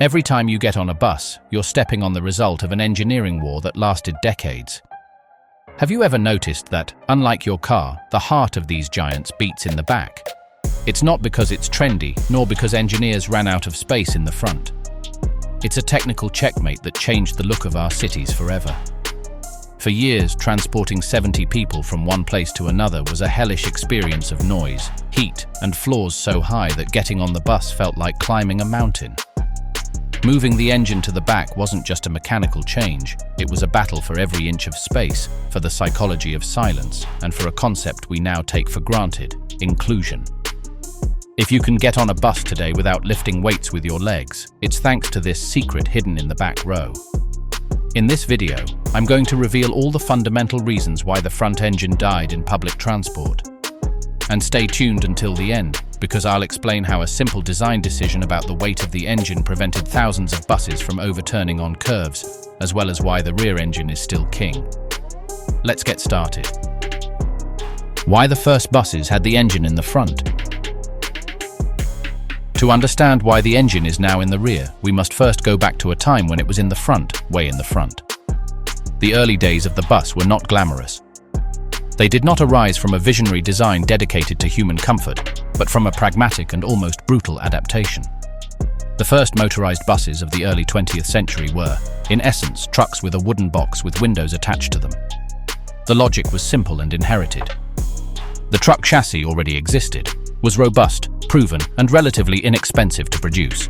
Every time you get on a bus, you're stepping on the result of an engineering war that lasted decades. Have you ever noticed that, unlike your car, the heart of these giants beats in the back? It's not because it's trendy, nor because engineers ran out of space in the front. It's a technical checkmate that changed the look of our cities forever. For years, transporting 70 people from one place to another was a hellish experience of noise, heat, and floors so high that getting on the bus felt like climbing a mountain. Moving the engine to the back wasn't just a mechanical change, it was a battle for every inch of space, for the psychology of silence, and for a concept we now take for granted: inclusion. If you can get on a bus today without lifting weights with your legs, it's thanks to this secret hidden in the back row. In this video, I'm going to reveal all the fundamental reasons why the front engine died in public transport. And stay tuned until the end, because I'll explain how a simple design decision about the weight of the engine prevented thousands of buses from overturning on curves, as well as why the rear engine is still king. Let's get started. Why the first buses had the engine in the front? To understand why the engine is now in the rear, we must first go back to a time when it was in the front, way in the front. The early days of the bus were not glamorous. They did not arise from a visionary design dedicated to human comfort, but from a pragmatic and almost brutal adaptation. The first motorized buses of the early 20th century were, in essence, trucks with a wooden box with windows attached to them. The logic was simple and inherited. The truck chassis already existed, was robust, proven, and relatively inexpensive to produce.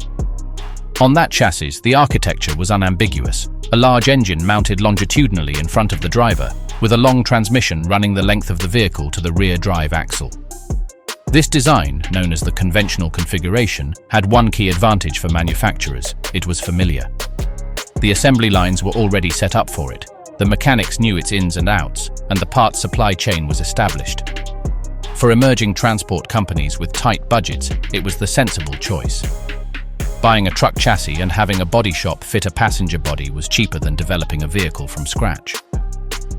On that chassis, the architecture was unambiguous: a large engine mounted longitudinally in front of the driver, with a long transmission running the length of the vehicle to the rear drive axle. This design, known as the conventional configuration, had one key advantage for manufacturers: it was familiar. The assembly lines were already set up for it, the mechanics knew its ins and outs, and the parts supply chain was established. For emerging transport companies with tight budgets, it was the sensible choice. Buying a truck chassis and having a body shop fit a passenger body was cheaper than developing a vehicle from scratch.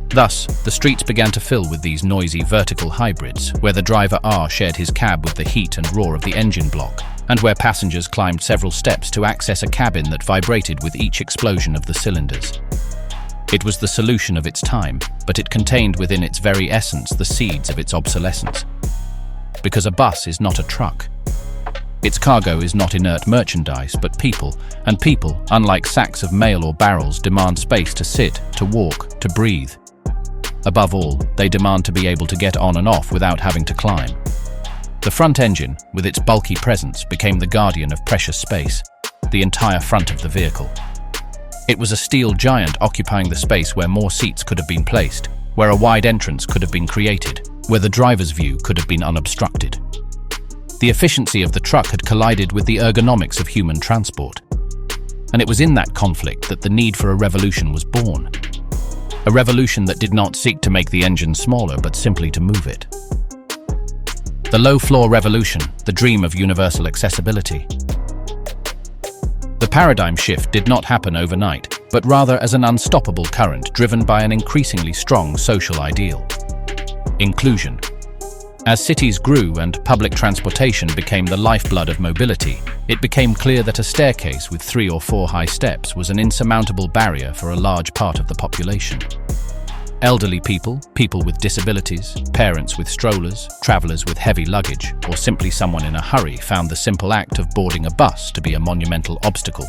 Thus, the streets began to fill with these noisy vertical hybrids, where the driver shared his cab with the heat and roar of the engine block, and where passengers climbed several steps to access a cabin that vibrated with each explosion of the cylinders. It was the solution of its time, but it contained within its very essence the seeds of its obsolescence. Because a bus is not a truck. Its cargo is not inert merchandise, but people, and people, unlike sacks of mail or barrels, demand space to sit, to walk, to breathe. Above all, they demand to be able to get on and off without having to climb. The front engine, with its bulky presence, became the guardian of precious space, the entire front of the vehicle. It was a steel giant occupying the space where more seats could have been placed, where a wide entrance could have been created, where the driver's view could have been unobstructed. The efficiency of the truck had collided with the ergonomics of human transport. And it was in that conflict that the need for a revolution was born. A revolution that did not seek to make the engine smaller, but simply to move it. The low-floor revolution, the dream of universal accessibility. The paradigm shift did not happen overnight, but rather as an unstoppable current driven by an increasingly strong social ideal: inclusion. As cities grew and public transportation became the lifeblood of mobility, it became clear that a staircase with 3 or 4 high steps was an insurmountable barrier for a large part of the population. Elderly people, people with disabilities, parents with strollers, travelers with heavy luggage, or simply someone in a hurry found the simple act of boarding a bus to be a monumental obstacle.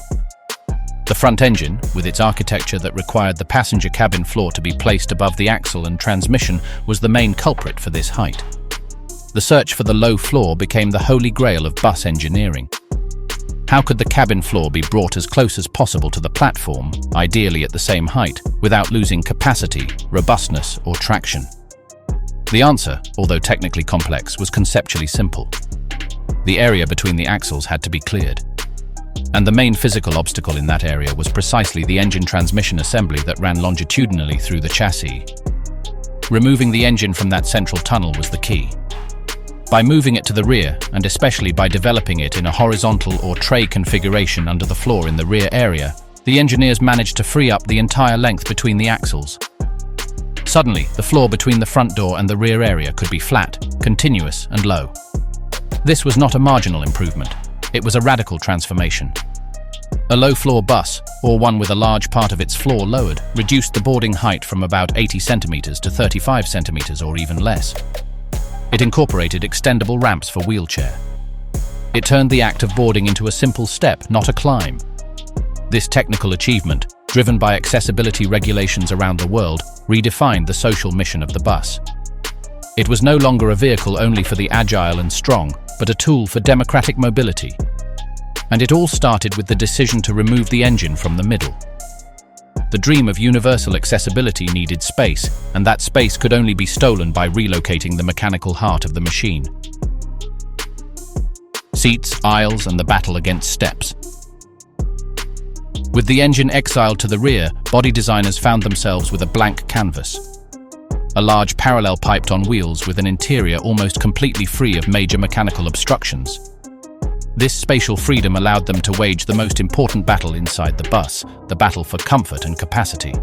The front engine, with its architecture that required the passenger cabin floor to be placed above the axle and transmission, was the main culprit for this height. The search for the low floor became the holy grail of bus engineering. How could the cabin floor be brought as close as possible to the platform, ideally at the same height, without losing capacity, robustness, or traction? The answer, although technically complex, was conceptually simple. The area between the axles had to be cleared. And the main physical obstacle in that area was precisely the engine transmission assembly that ran longitudinally through the chassis. Removing the engine from that central tunnel was the key. By moving it to the rear, and especially by developing it in a horizontal or tray configuration under the floor in the rear area, the engineers managed to free up the entire length between the axles. Suddenly, the floor between the front door and the rear area could be flat, continuous, and low. This was not a marginal improvement. It was a radical transformation. A low-floor bus, or one with a large part of its floor lowered, reduced the boarding height from about 80 centimeters to 35 centimeters or even less. It incorporated extendable ramps for wheelchair. It turned the act of boarding into a simple step, not a climb. This technical achievement, driven by accessibility regulations around the world, redefined the social mission of the bus. It was no longer a vehicle only for the agile and strong, but a tool for democratic mobility. And it all started with the decision to remove the engine from the middle. The dream of universal accessibility needed space, and that space could only be stolen by relocating the mechanical heart of the machine. Seats, aisles, and the battle against steps. With the engine exiled to the rear, body designers found themselves with a blank canvas. A large parallel piped on wheels with an interior almost completely free of major mechanical obstructions. This spatial freedom allowed them to wage the most important battle inside the bus, the battle for comfort and capacity.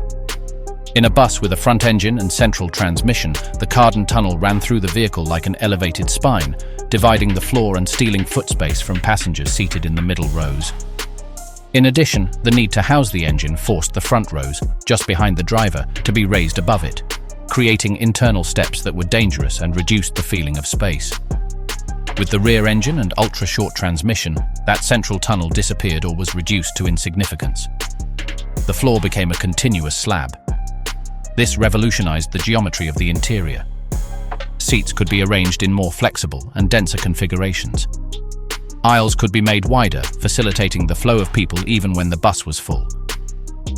In a bus with a front engine and central transmission, the Cardan tunnel ran through the vehicle like an elevated spine, dividing the floor and stealing foot space from passengers seated in the middle rows. In addition, the need to house the engine forced the front rows, just behind the driver, to be raised above it, creating internal steps that were dangerous and reduced the feeling of space. With the rear engine and ultra-short transmission, that central tunnel disappeared or was reduced to insignificance. The floor became a continuous slab. This revolutionized the geometry of the interior. Seats could be arranged in more flexible and denser configurations. Aisles could be made wider, facilitating the flow of people even when the bus was full.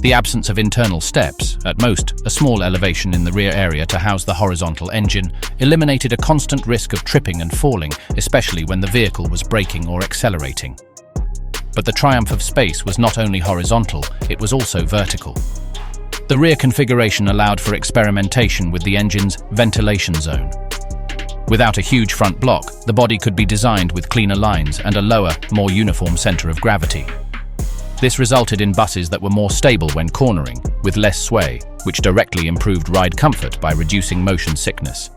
The absence of internal steps, at most a small elevation in the rear area to house the horizontal engine, eliminated a constant risk of tripping and falling, especially when the vehicle was braking or accelerating. But the triumph of space was not only horizontal, it was also vertical. The rear configuration allowed for experimentation with the engine's ventilation zone. Without a huge front block, the body could be designed with cleaner lines and a lower, more uniform center of gravity. This resulted in buses that were more stable when cornering, with less sway, which directly improved ride comfort by reducing motion sickness.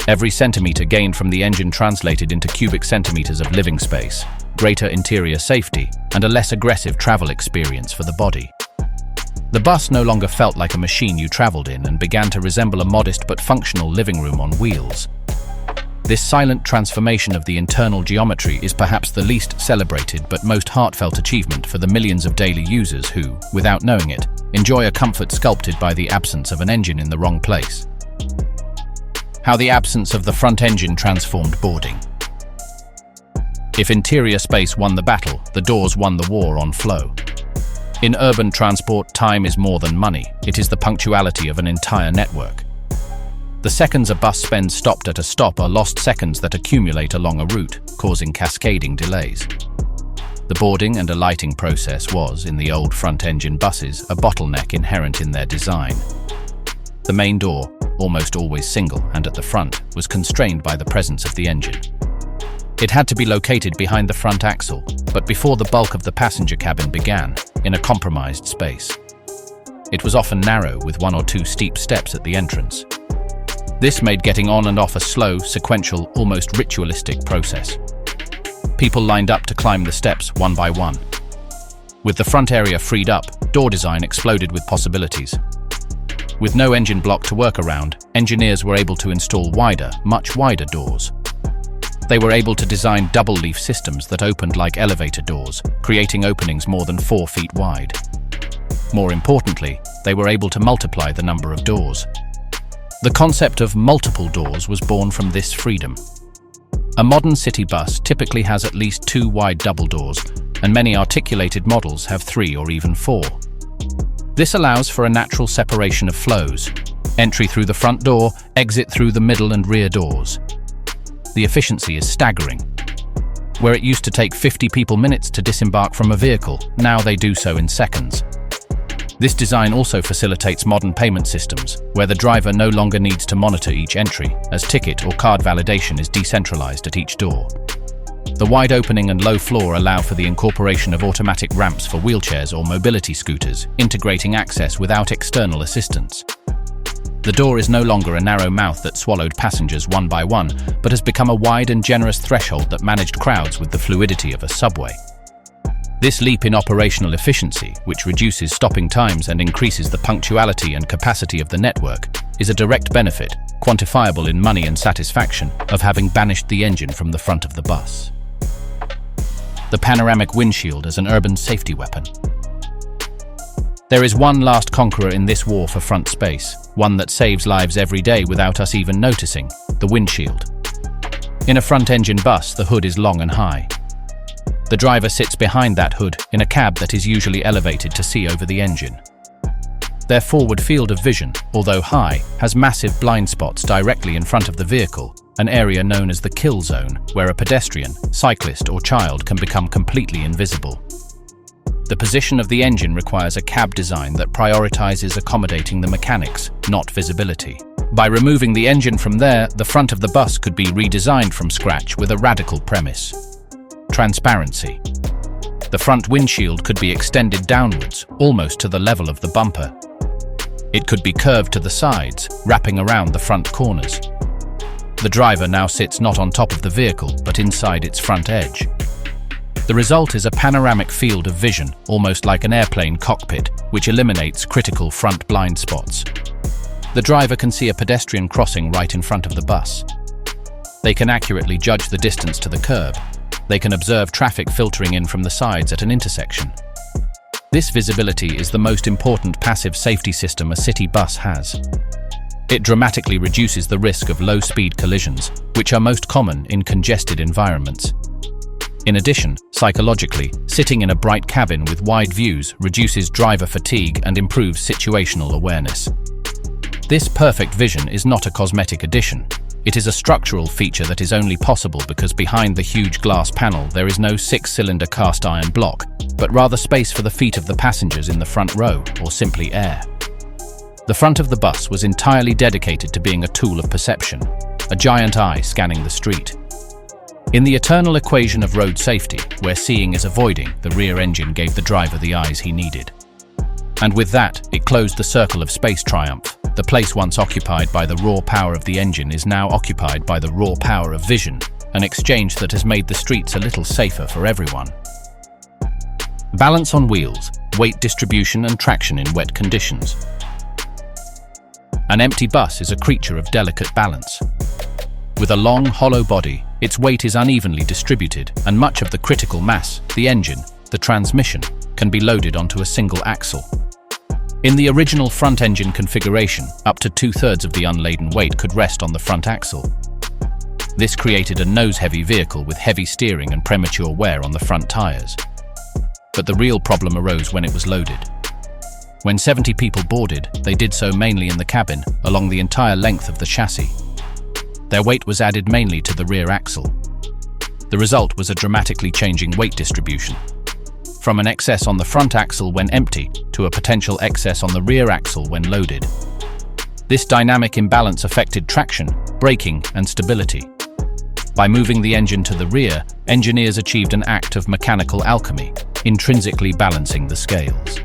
Every centimeter gained from the engine translated into cubic centimeters of living space, greater interior safety, and a less aggressive travel experience for the body. The bus no longer felt like a machine you traveled in and began to resemble a modest but functional living room on wheels. This silent transformation of the internal geometry is perhaps the least celebrated but most heartfelt achievement for the millions of daily users who, without knowing it, enjoy a comfort sculpted by the absence of an engine in the wrong place. How the absence of the front engine transformed boarding. If interior space won the battle, the doors won the war on flow. In urban transport, time is more than money. It is the punctuality of an entire network. The seconds a bus spends stopped at a stop are lost seconds that accumulate along a route, causing cascading delays. The boarding and alighting process was, in the old front-engine buses, a bottleneck inherent in their design. The main door, almost always single and at the front, was constrained by the presence of the engine. It had to be located behind the front axle, but before the bulk of the passenger cabin began, in a compromised space. It was often narrow, with one or two steep steps at the entrance. This made getting on and off a slow, sequential, almost ritualistic process. People lined up to climb the steps one by one. With the front area freed up, door design exploded with possibilities. With no engine block to work around, engineers were able to install wider, much wider doors. They were able to design double-leaf systems that opened like elevator doors, creating openings more than 4 feet wide. More importantly, they were able to multiply the number of doors. The concept of multiple doors was born from this freedom. A modern city bus typically has at least 2 wide double doors, and many articulated models have 3 or even 4. This allows for a natural separation of flows: entry through the front door, exit through the middle and rear doors. The efficiency is staggering. Where it used to take 50 people minutes to disembark from a vehicle, now they do so in seconds. This design also facilitates modern payment systems, where the driver no longer needs to monitor each entry, as ticket or card validation is decentralized at each door. The wide opening and low floor allow for the incorporation of automatic ramps for wheelchairs or mobility scooters, integrating access without external assistance. The door is no longer a narrow mouth that swallowed passengers one by one, but has become a wide and generous threshold that managed crowds with the fluidity of a subway. This leap in operational efficiency, which reduces stopping times and increases the punctuality and capacity of the network, is a direct benefit, quantifiable in money and satisfaction, of having banished the engine from the front of the bus. The panoramic windshield as an urban safety weapon. There is one last conqueror in this war for front space, one that saves lives every day without us even noticing: the windshield. In a front-engine bus, the hood is long and high. The driver sits behind that hood in a cab that is usually elevated to see over the engine. Their forward field of vision, although high, has massive blind spots directly in front of the vehicle, an area known as the kill zone, where a pedestrian, cyclist, or child can become completely invisible. The position of the engine requires a cab design that prioritizes accommodating the mechanics, not visibility. By removing the engine from there, the front of the bus could be redesigned from scratch with a radical premise: transparency. The front windshield could be extended downwards, almost to the level of the bumper. It could be curved to the sides, wrapping around the front corners. The driver now sits not on top of the vehicle, but inside its front edge. The result is a panoramic field of vision, almost like an airplane cockpit, which eliminates critical front blind spots. The driver can see a pedestrian crossing right in front of the bus. They can accurately judge the distance to the curb. They can observe traffic filtering in from the sides at an intersection. This visibility is the most important passive safety system a city bus has. It dramatically reduces the risk of low-speed collisions, which are most common in congested environments. In addition, psychologically, sitting in a bright cabin with wide views reduces driver fatigue and improves situational awareness. This perfect vision is not a cosmetic addition. It is a structural feature that is only possible because behind the huge glass panel there is no 6-cylinder cast iron block, but rather space for the feet of the passengers in the front row, or simply air. The front of the bus was entirely dedicated to being a tool of perception, a giant eye scanning the street. In the eternal equation of road safety, where seeing is avoiding, the rear engine gave the driver the eyes he needed. And with that, it closed the circle of space triumph. The place once occupied by the raw power of the engine is now occupied by the raw power of vision, an exchange that has made the streets a little safer for everyone. Balance on wheels, weight distribution and traction in wet conditions. An empty bus is a creature of delicate balance. With a long, hollow body, its weight is unevenly distributed, and much of the critical mass, the engine, the transmission, can be loaded onto a single axle. In the original front engine configuration, up to 2/3 of the unladen weight could rest on the front axle. This created a nose-heavy vehicle with heavy steering and premature wear on the front tires. But the real problem arose when it was loaded. When 70 people boarded, they did so mainly in the cabin, along the entire length of the chassis. Their weight was added mainly to the rear axle. The result was a dramatically changing weight distribution. From an excess on the front axle when empty to a potential excess on the rear axle when loaded. This dynamic imbalance affected traction, braking, and stability. By moving the engine to the rear, engineers achieved an act of mechanical alchemy, intrinsically balancing the scales.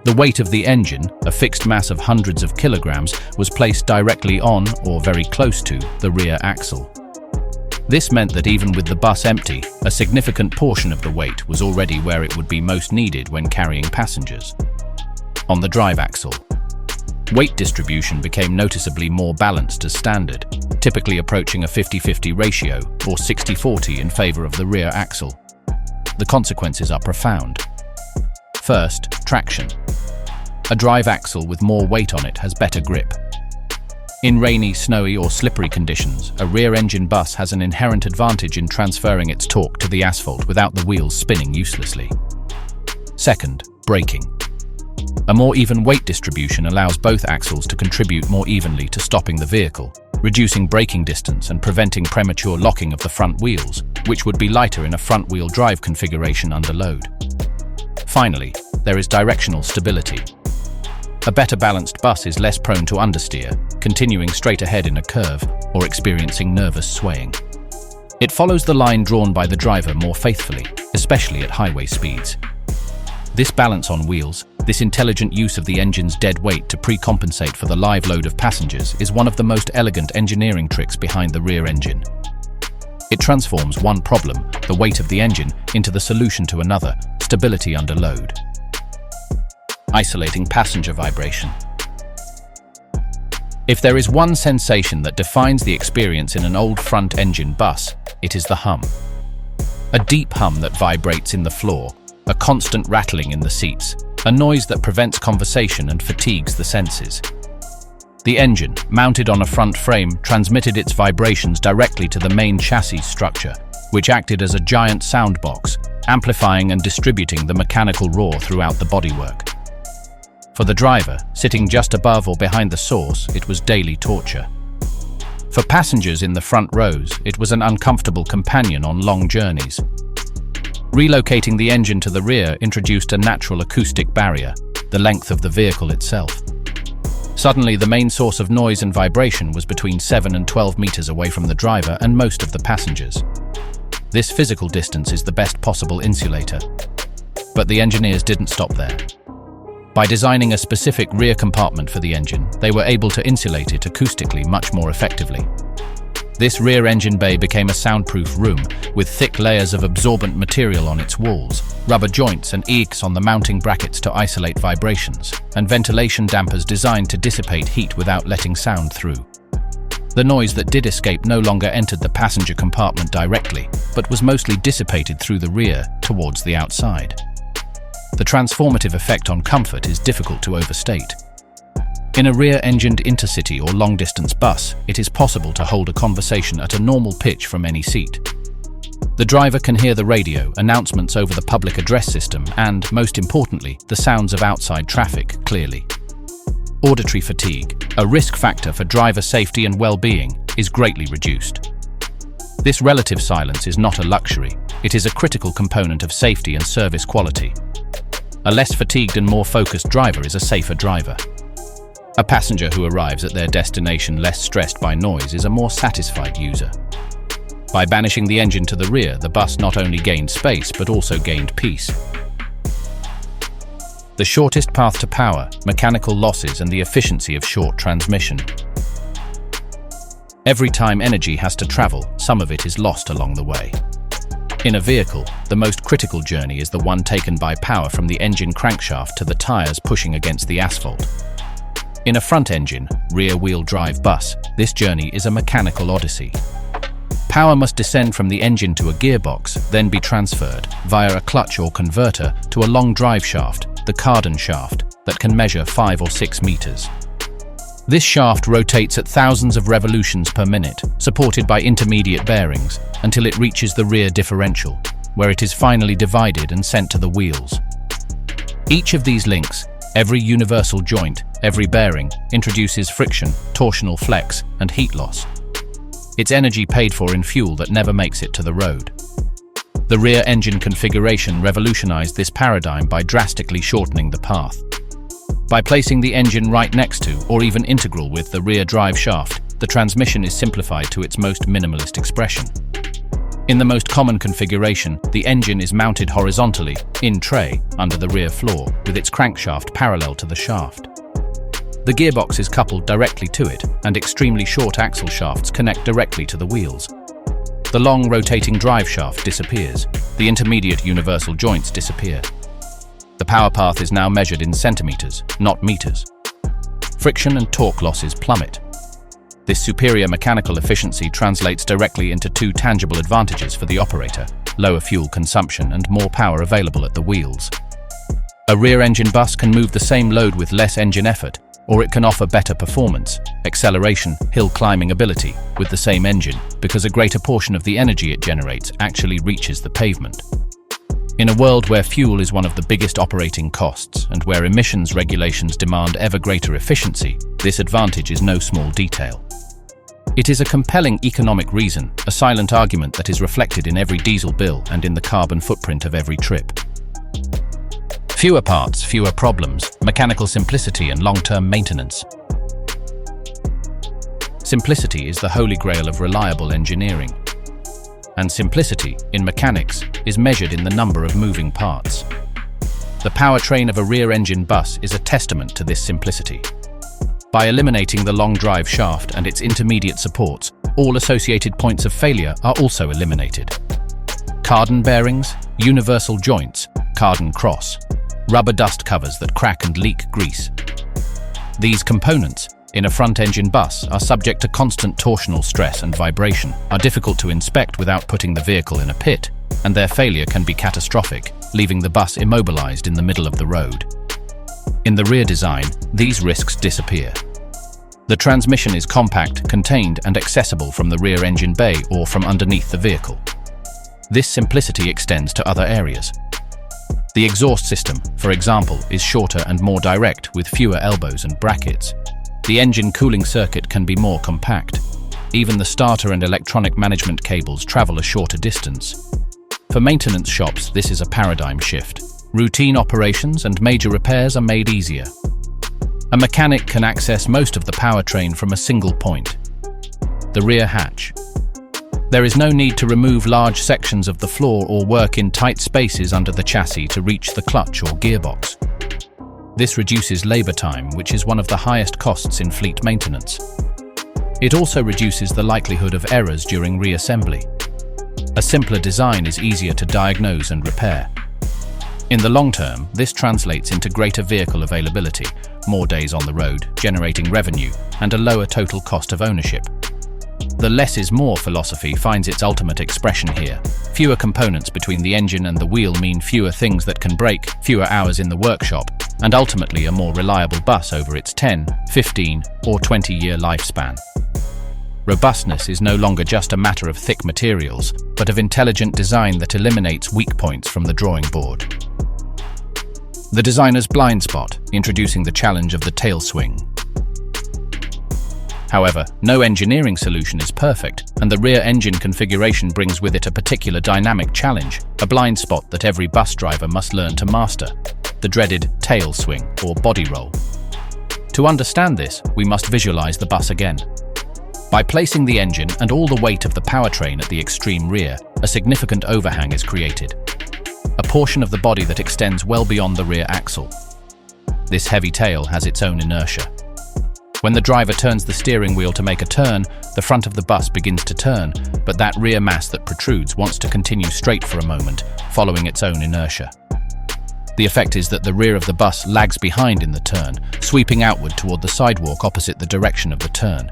The weight of the engine, a fixed mass of hundreds of kilograms, was placed directly on, or very close to, the rear axle. This meant that even with the bus empty, a significant portion of the weight was already where it would be most needed when carrying passengers. On the drive axle, weight distribution became noticeably more balanced as standard, typically approaching a 50-50 ratio, or 60-40 in favor of the rear axle. The consequences are profound. First, traction. A drive axle with more weight on it has better grip. In rainy, snowy, or slippery conditions, a rear-engine bus has an inherent advantage in transferring its torque to the asphalt without the wheels spinning uselessly. Second, braking. A more even weight distribution allows both axles to contribute more evenly to stopping the vehicle, reducing braking distance and preventing premature locking of the front wheels, which would be lighter in a front-wheel drive configuration under load. Finally, there is directional stability. A better balanced bus is less prone to understeer, continuing straight ahead in a curve, or experiencing nervous swaying. It follows the line drawn by the driver more faithfully, especially at highway speeds. This balance on wheels, this intelligent use of the engine's dead weight to pre-compensate for the live load of passengers, is one of the most elegant engineering tricks behind the rear engine. It transforms one problem, the weight of the engine, into the solution to another, stability under load. Isolating passenger vibration. If there is one sensation that defines the experience in an old front-engine bus, it is the hum. A deep hum that vibrates in the floor, a constant rattling in the seats, a noise that prevents conversation and fatigues the senses. The engine, mounted on a front frame, transmitted its vibrations directly to the main chassis structure, which acted as a giant sound box, amplifying and distributing the mechanical roar throughout the bodywork. For the driver, sitting just above or behind the source, it was daily torture. For passengers in the front rows, it was an uncomfortable companion on long journeys. Relocating the engine to the rear introduced a natural acoustic barrier, the length of the vehicle itself. Suddenly, the main source of noise and vibration was between 7 and 12 meters away from the driver and most of the passengers. This physical distance is the best possible insulator. But the engineers didn't stop there. By designing a specific rear compartment for the engine, they were able to insulate it acoustically much more effectively. This rear engine bay became a soundproof room, with thick layers of absorbent material on its walls, rubber joints and eaves on the mounting brackets to isolate vibrations, and ventilation dampers designed to dissipate heat without letting sound through. The noise that did escape no longer entered the passenger compartment directly, but was mostly dissipated through the rear towards the outside. The transformative effect on comfort is difficult to overstate. In a rear-engined intercity or long-distance bus, it is possible to hold a conversation at a normal pitch from any seat. The driver can hear the radio, announcements over the public address system, and, most importantly, the sounds of outside traffic clearly. Auditory fatigue, a risk factor for driver safety and well-being, is greatly reduced. This relative silence is not a luxury, it is a critical component of safety and service quality. A less fatigued and more focused driver is a safer driver. A passenger who arrives at their destination less stressed by noise is a more satisfied user. By banishing the engine to the rear, the bus not only gained space but also gained peace. The shortest path to power, mechanical losses, and the efficiency of short transmission. Every time energy has to travel, some of it is lost along the way. In a vehicle, the most critical journey is the one taken by power from the engine crankshaft to the tires pushing against the asphalt. In a front-engine, rear-wheel drive bus, this journey is a mechanical odyssey. Power must descend from the engine to a gearbox, then be transferred, via a clutch or converter, to a long drive shaft, the Cardan shaft, that can measure 5 or 6 meters. This shaft rotates at thousands of revolutions per minute, supported by intermediate bearings, until it reaches the rear differential, where it is finally divided and sent to the wheels. Each of these links, every universal joint, every bearing, introduces friction, torsional flex, and heat loss. It's energy paid for in fuel that never makes it to the road. The rear engine configuration revolutionized this paradigm by drastically shortening the path. By placing the engine right next to, or even integral with, the rear drive shaft, the transmission is simplified to its most minimalist expression. In the most common configuration, the engine is mounted horizontally, in tray, under the rear floor, with its crankshaft parallel to the shaft. The gearbox is coupled directly to it, and extremely short axle shafts connect directly to the wheels. The long rotating drive shaft disappears. The intermediate universal joints disappear. The power path is now measured in centimeters, not meters. Friction and torque losses plummet. This superior mechanical efficiency translates directly into two tangible advantages for the operator: lower fuel consumption and more power available at the wheels. A rear-engine bus can move the same load with less engine effort, or it can offer better performance, acceleration, hill climbing ability with the same engine, because a greater portion of the energy it generates actually reaches the pavement. In a world where fuel is one of the biggest operating costs and where emissions regulations demand ever greater efficiency, this advantage is no small detail. It is a compelling economic reason, a silent argument that is reflected in every diesel bill and in the carbon footprint of every trip. Fewer parts, fewer problems, mechanical simplicity and long-term maintenance. Simplicity is the holy grail of reliable engineering. And simplicity, in mechanics, is measured in the number of moving parts. The powertrain of a rear-engine bus is a testament to this simplicity. By eliminating the long drive shaft and its intermediate supports, All associated points of failure are also eliminated. Cardan bearings, universal joints, cardan cross, rubber dust covers that crack and leak grease. These components, in a front-engine bus, are subject to constant torsional stress and vibration, are difficult to inspect without putting the vehicle in a pit, and their failure can be catastrophic, leaving the bus immobilized in the middle of the road. In the rear design, these risks disappear. The transmission is compact, contained, and accessible from the rear engine bay or from underneath the vehicle. This simplicity extends to other areas. The exhaust system, for example, is shorter and more direct with fewer elbows and brackets. The engine cooling circuit can be more compact. Even the starter and electronic management cables travel a shorter distance. For maintenance shops, this is a paradigm shift. Routine operations and major repairs are made easier. A mechanic can access most of the powertrain from a single point. The rear hatch. There is no need to remove large sections of the floor or work in tight spaces under the chassis to reach the clutch or gearbox. This reduces labor time, which is one of the highest costs in fleet maintenance. It also reduces the likelihood of errors during reassembly. A simpler design is easier to diagnose and repair. In the long term, this translates into greater vehicle availability, more days on the road, generating revenue, and a lower total cost of ownership. The less is more philosophy finds its ultimate expression here. Fewer components between the engine and the wheel mean fewer things that can break, fewer hours in the workshop, and ultimately a more reliable bus over its 10, 15, or 20-year lifespan. Robustness is no longer just a matter of thick materials, but of intelligent design that eliminates weak points from the drawing board. The designer's blind spot, introducing the challenge of the tail swing. However, no engineering solution is perfect, and the rear engine configuration brings with it a particular dynamic challenge, a blind spot that every bus driver must learn to master: the dreaded tail swing or body roll. To understand this, we must visualize the bus again. By placing the engine and all the weight of the powertrain at the extreme rear, a significant overhang is created. A portion of the body that extends well beyond the rear axle. This heavy tail has its own inertia. When the driver turns the steering wheel to make a turn, the front of the bus begins to turn, but that rear mass that protrudes wants to continue straight for a moment, following its own inertia. The effect is that the rear of the bus lags behind in the turn, sweeping outward toward the sidewalk opposite the direction of the turn.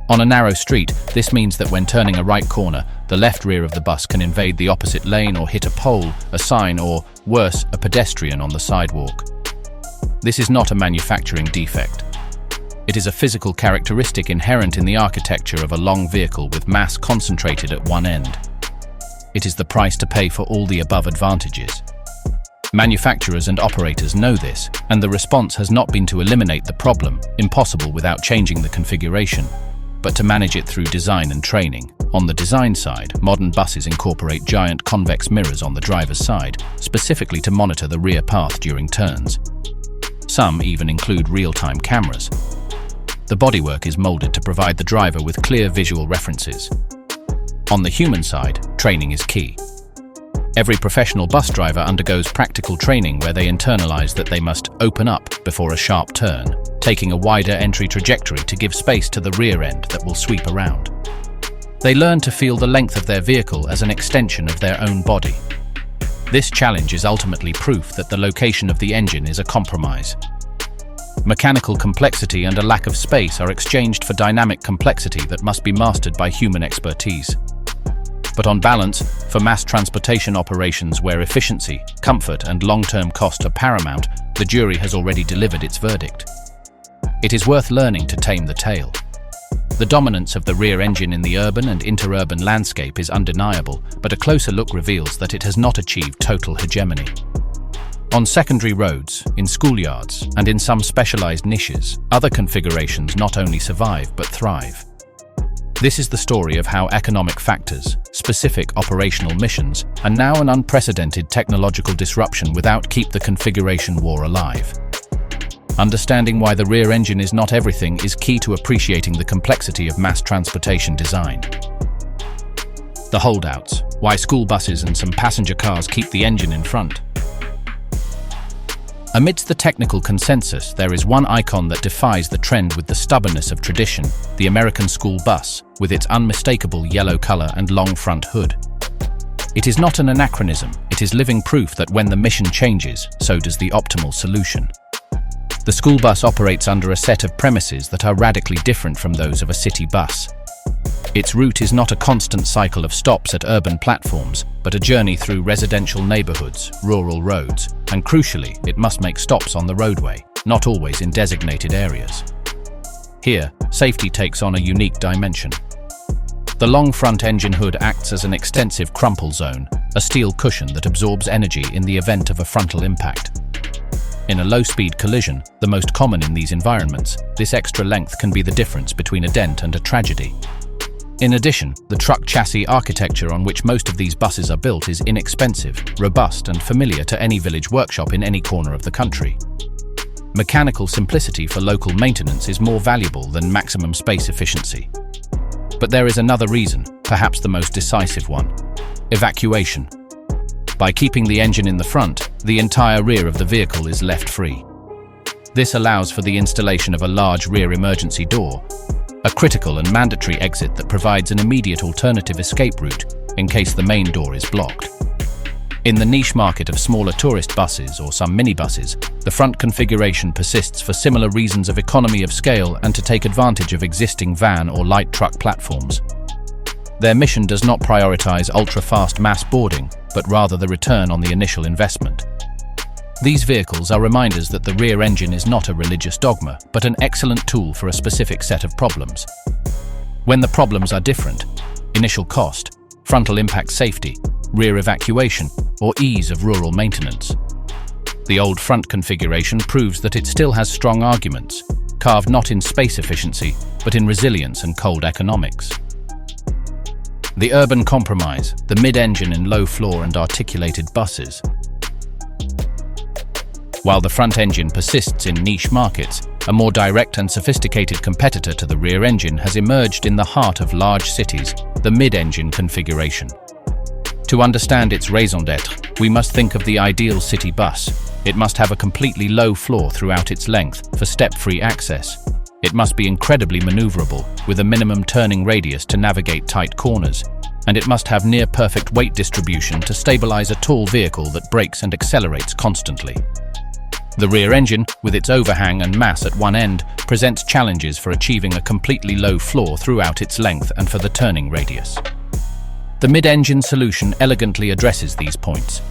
On a narrow street, this means that when turning a right corner, the left rear of the bus can invade the opposite lane or hit a pole, a sign, or, worse, a pedestrian on the sidewalk. This is not a manufacturing defect. It is a physical characteristic inherent in the architecture of a long vehicle with mass concentrated at one end. It is the price to pay for all the above advantages. Manufacturers and operators know this, and the response has not been to eliminate the problem, impossible without changing the configuration, but to manage it through design and training. On the design side, modern buses incorporate giant convex mirrors on the driver's side, specifically to monitor the rear path during turns. Some even include real-time cameras. The bodywork is molded to provide the driver with clear visual references. On the human side, training is key. Every professional bus driver undergoes practical training where they internalize that they must open up before a sharp turn, taking a wider entry trajectory to give space to the rear end that will sweep around. They learn to feel the length of their vehicle as an extension of their own body. This challenge is ultimately proof that the location of the engine is a compromise. Mechanical complexity and a lack of space are exchanged for dynamic complexity that must be mastered by human expertise. But on balance, for mass transportation operations where efficiency, comfort, and long-term cost are paramount, the jury has already delivered its verdict. It is worth learning to tame the tail. The dominance of the rear engine in the urban and interurban landscape is undeniable, but a closer look reveals that it has not achieved total hegemony. On secondary roads, in schoolyards, and in some specialized niches, other configurations not only survive but thrive. This is the story of how economic factors, specific operational missions, and now an unprecedented technological disruption without keep the configuration war alive. Understanding why the rear engine is not everything is key to appreciating the complexity of mass transportation design. The holdouts, why school buses and some passenger cars keep the engine in front. Amidst the technical consensus, there is one icon that defies the trend with the stubbornness of tradition: the American school bus, with its unmistakable yellow color and long front hood. It is not an anachronism, it is living proof that when the mission changes, so does the optimal solution. The school bus operates under a set of premises that are radically different from those of a city bus. Its route is not a constant cycle of stops at urban platforms, but a journey through residential neighborhoods, rural roads, and crucially, it must make stops on the roadway, not always in designated areas. Here, safety takes on a unique dimension. The long front engine hood acts as an extensive crumple zone, a steel cushion that absorbs energy in the event of a frontal impact. In a low-speed collision, the most common in these environments, this extra length can be the difference between a dent and a tragedy. In addition, the truck chassis architecture on which most of these buses are built is inexpensive, robust, and familiar to any village workshop in any corner of the country. Mechanical simplicity for local maintenance is more valuable than maximum space efficiency. But there is another reason, perhaps the most decisive one: evacuation. By keeping the engine in the front, the entire rear of the vehicle is left free. This allows for the installation of a large rear emergency door, a critical and mandatory exit that provides an immediate alternative escape route in case the main door is blocked. In the niche market of smaller tourist buses or some minibuses, the front configuration persists for similar reasons of economy of scale and to take advantage of existing van or light truck platforms. Their mission does not prioritize ultra-fast mass boarding, but rather the return on the initial investment. These vehicles are reminders that the rear engine is not a religious dogma, but an excellent tool for a specific set of problems. When the problems are different: initial cost, frontal impact safety, rear evacuation, or ease of rural maintenance. The old front configuration proves that it still has strong arguments, carved not in space efficiency, but in resilience and cold economics. The urban compromise, the mid-engine in low-floor and articulated buses. While the front engine persists in niche markets, a more direct and sophisticated competitor to the rear engine has emerged in the heart of large cities: the mid-engine configuration. To understand its raison d'être, we must think of the ideal city bus. It must have a completely low floor throughout its length for step-free access. It must be incredibly maneuverable, with a minimum turning radius to navigate tight corners. And it must have near-perfect weight distribution to stabilize a tall vehicle that brakes and accelerates constantly. The rear engine, with its overhang and mass at one end, presents challenges for achieving a completely low floor throughout its length and for the turning radius. The mid-engine solution elegantly addresses these points.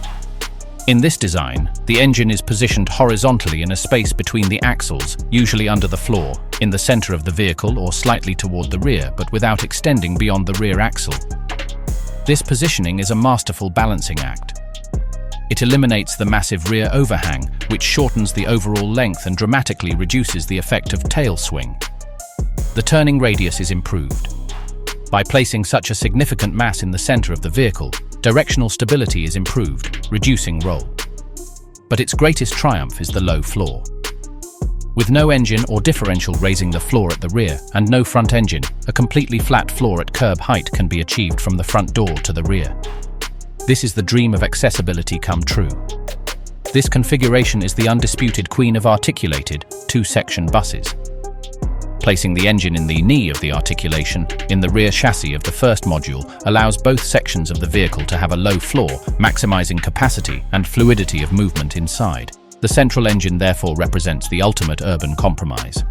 In this design, the engine is positioned horizontally in a space between the axles, usually under the floor, in the center of the vehicle or slightly toward the rear, but without extending beyond the rear axle. This positioning is a masterful balancing act. It eliminates the massive rear overhang, which shortens the overall length and dramatically reduces the effect of tail swing. The turning radius is improved. By placing such a significant mass in the center of the vehicle, directional stability is improved, reducing roll. But its greatest triumph is the low floor. With no engine or differential raising the floor at the rear and no front engine, a completely flat floor at curb height can be achieved from the front door to the rear. This is the dream of accessibility come true. This configuration is the undisputed queen of articulated, two-section buses. Placing the engine in the knee of the articulation, in the rear chassis of the first module, allows both sections of the vehicle to have a low floor, maximizing capacity and fluidity of movement inside. The central engine therefore represents the ultimate urban compromise.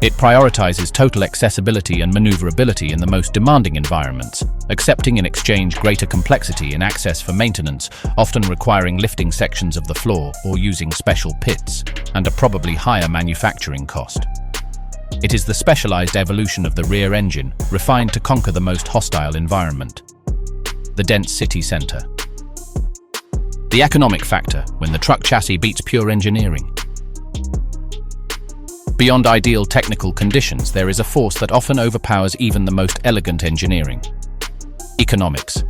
It prioritizes total accessibility and maneuverability in the most demanding environments, accepting in exchange greater complexity in access for maintenance, often requiring lifting sections of the floor or using special pits, and a probably higher manufacturing cost. It is the specialized evolution of the rear engine, refined to conquer the most hostile environment: the dense city center. The economic factor, when the truck chassis beats pure engineering. Beyond ideal technical conditions, there is a force that often overpowers even the most elegant engineering: economics.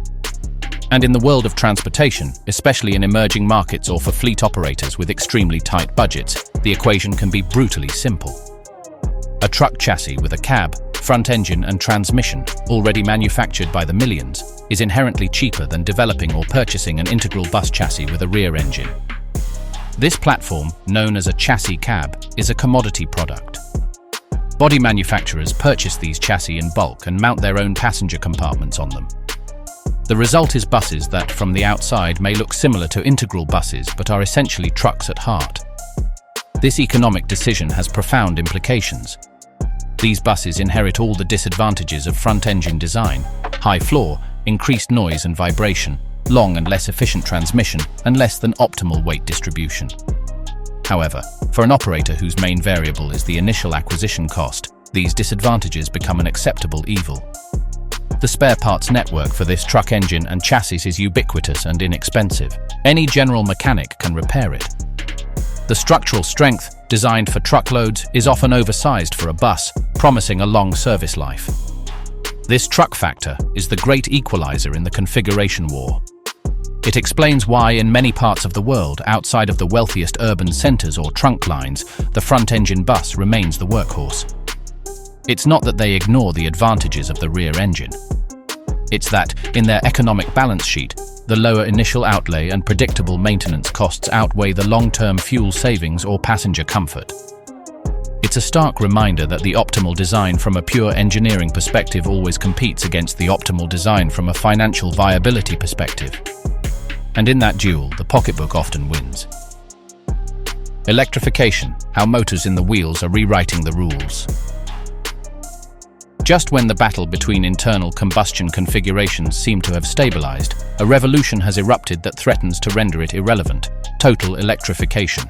And in the world of transportation, especially in emerging markets or for fleet operators with extremely tight budgets, the equation can be brutally simple. A truck chassis with a cab, front engine and transmission, already manufactured by the millions, is inherently cheaper than developing or purchasing an integral bus chassis with a rear engine. This platform, known as a chassis cab, is a commodity product. Body manufacturers purchase these chassis in bulk and mount their own passenger compartments on them. The result is buses that, from the outside, may look similar to integral buses but are essentially trucks at heart. This economic decision has profound implications. These buses inherit all the disadvantages of front-engine design: high floor, increased noise and vibration, long and less efficient transmission, and less than optimal weight distribution. However, for an operator whose main variable is the initial acquisition cost, these disadvantages become an acceptable evil. The spare parts network for this truck engine and chassis is ubiquitous and inexpensive. Any general mechanic can repair it. The structural strength, designed for truckloads, is often oversized for a bus, promising a long service life. This truck factor is the great equalizer in the configuration war. It explains why in many parts of the world, outside of the wealthiest urban centers or trunk lines, the front-engine bus remains the workhorse. It's not that they ignore the advantages of the rear engine. It's that, in their economic balance sheet, the lower initial outlay and predictable maintenance costs outweigh the long-term fuel savings or passenger comfort. It's a stark reminder that the optimal design from a pure engineering perspective always competes against the optimal design from a financial viability perspective. And in that duel, the pocketbook often wins. Electrification: how motors in the wheels are rewriting the rules. Just when the battle between internal combustion configurations seem to have stabilized, a revolution has erupted that threatens to render it irrelevant: total electrification.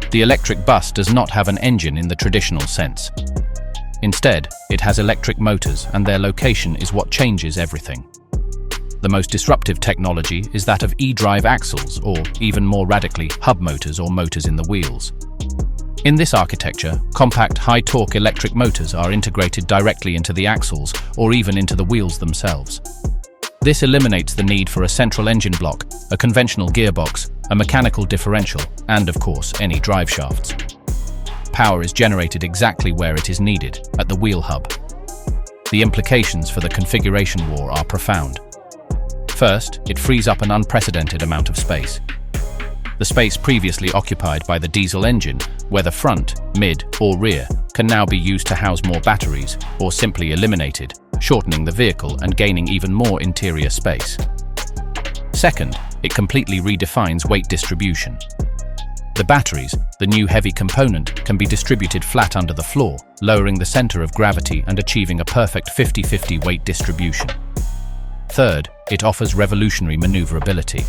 The electric bus does not have an engine in the traditional sense. Instead, it has electric motors, and their location is what changes everything. The most disruptive technology is that of e-drive axles, or, even more radically, hub motors or motors in the wheels. In this architecture, compact, high-torque electric motors are integrated directly into the axles or even into the wheels themselves. This eliminates the need for a central engine block, a conventional gearbox, a mechanical differential, and, of course, any drive shafts. Power is generated exactly where it is needed, at the wheel hub. The implications for the configuration war are profound. First, it frees up an unprecedented amount of space. The space previously occupied by the diesel engine, whether front, mid, or rear, can now be used to house more batteries, or simply eliminated, shortening the vehicle and gaining even more interior space. Second, it completely redefines weight distribution. The batteries, the new heavy component, can be distributed flat under the floor, lowering the center of gravity and achieving a perfect 50-50 weight distribution. Third, it offers revolutionary maneuverability.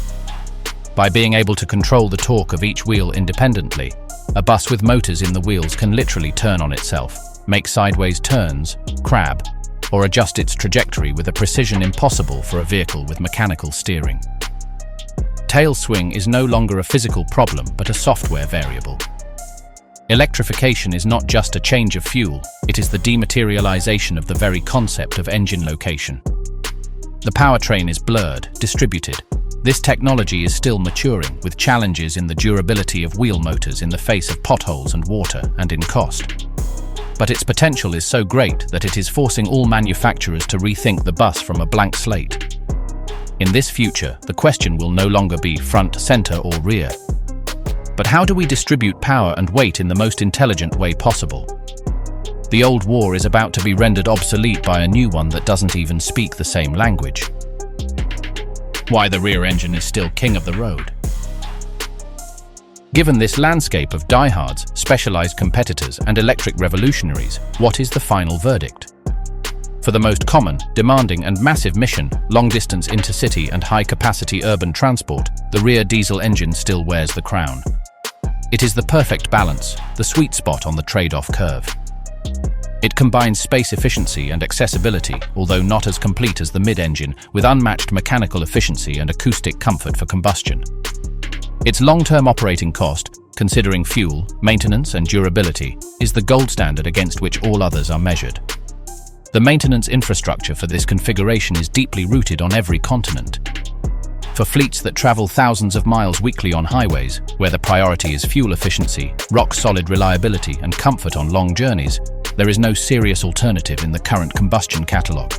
By being able to control the torque of each wheel independently, a bus with motors in the wheels can literally turn on itself, make sideways turns, crab, or adjust its trajectory with a precision impossible for a vehicle with mechanical steering. Tail swing is no longer a physical problem but a software variable. Electrification is not just a change of fuel, it is the dematerialization of the very concept of engine location. The powertrain is blurred, distributed. This technology is still maturing, with challenges in the durability of wheel motors in the face of potholes and water, and in cost. But its potential is so great that it is forcing all manufacturers to rethink the bus from a blank slate. In this future, the question will no longer be front, center, or rear. But how do we distribute power and weight in the most intelligent way possible? The old war is about to be rendered obsolete by a new one that doesn't even speak the same language. Why the rear engine is still king of the road. Given this landscape of diehards, specialized competitors, and electric revolutionaries, what is the final verdict? For the most common, demanding, and massive mission, long-distance intercity and high-capacity urban transport, the rear diesel engine still wears the crown. It is the perfect balance, the sweet spot on the trade-off curve. It combines space efficiency and accessibility, although not as complete as the mid-engine, with unmatched mechanical efficiency and acoustic comfort for combustion. Its long-term operating cost, considering fuel, maintenance, and durability, is the gold standard against which all others are measured. The maintenance infrastructure for this configuration is deeply rooted on every continent. For fleets that travel thousands of miles weekly on highways, where the priority is fuel efficiency, rock-solid reliability, and comfort on long journeys, there is no serious alternative in the current combustion catalogue.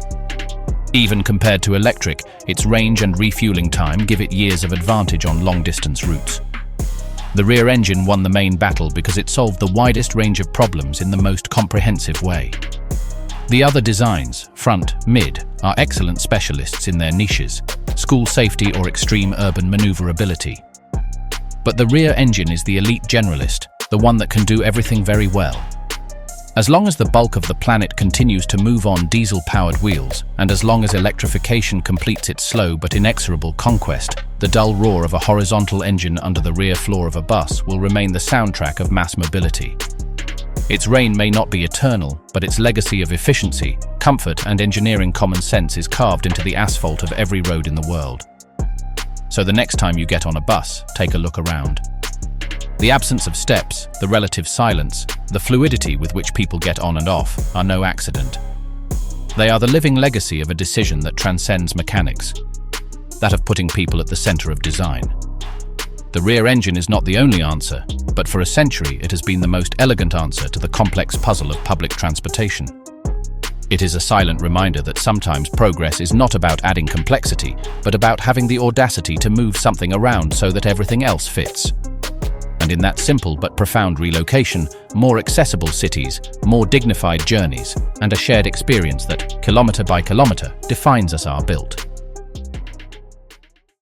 Even compared to electric, its range and refueling time give it years of advantage on long-distance routes. The rear engine won the main battle because it solved the widest range of problems in the most comprehensive way. The other designs, front, mid, are excellent specialists in their niches, school safety or extreme urban maneuverability. But the rear engine is the elite generalist, the one that can do everything very well. As long as the bulk of the planet continues to move on diesel-powered wheels, and as long as electrification completes its slow but inexorable conquest, the dull roar of a horizontal engine under the rear floor of a bus will remain the soundtrack of mass mobility. Its reign may not be eternal, but its legacy of efficiency, comfort, and engineering common sense is carved into the asphalt of every road in the world. So the next time you get on a bus, take a look around. The absence of steps, the relative silence, the fluidity with which people get on and off are no accident. They are the living legacy of a decision that transcends mechanics, that of putting people at the center of design. The rear engine is not the only answer, but for a century it has been the most elegant answer to the complex puzzle of public transportation. It is a silent reminder that sometimes progress is not about adding complexity, but about having the audacity to move something around so that everything else fits. And in that simple but profound relocation, more accessible cities, more dignified journeys, and a shared experience that, kilometer by kilometer, defines us are built.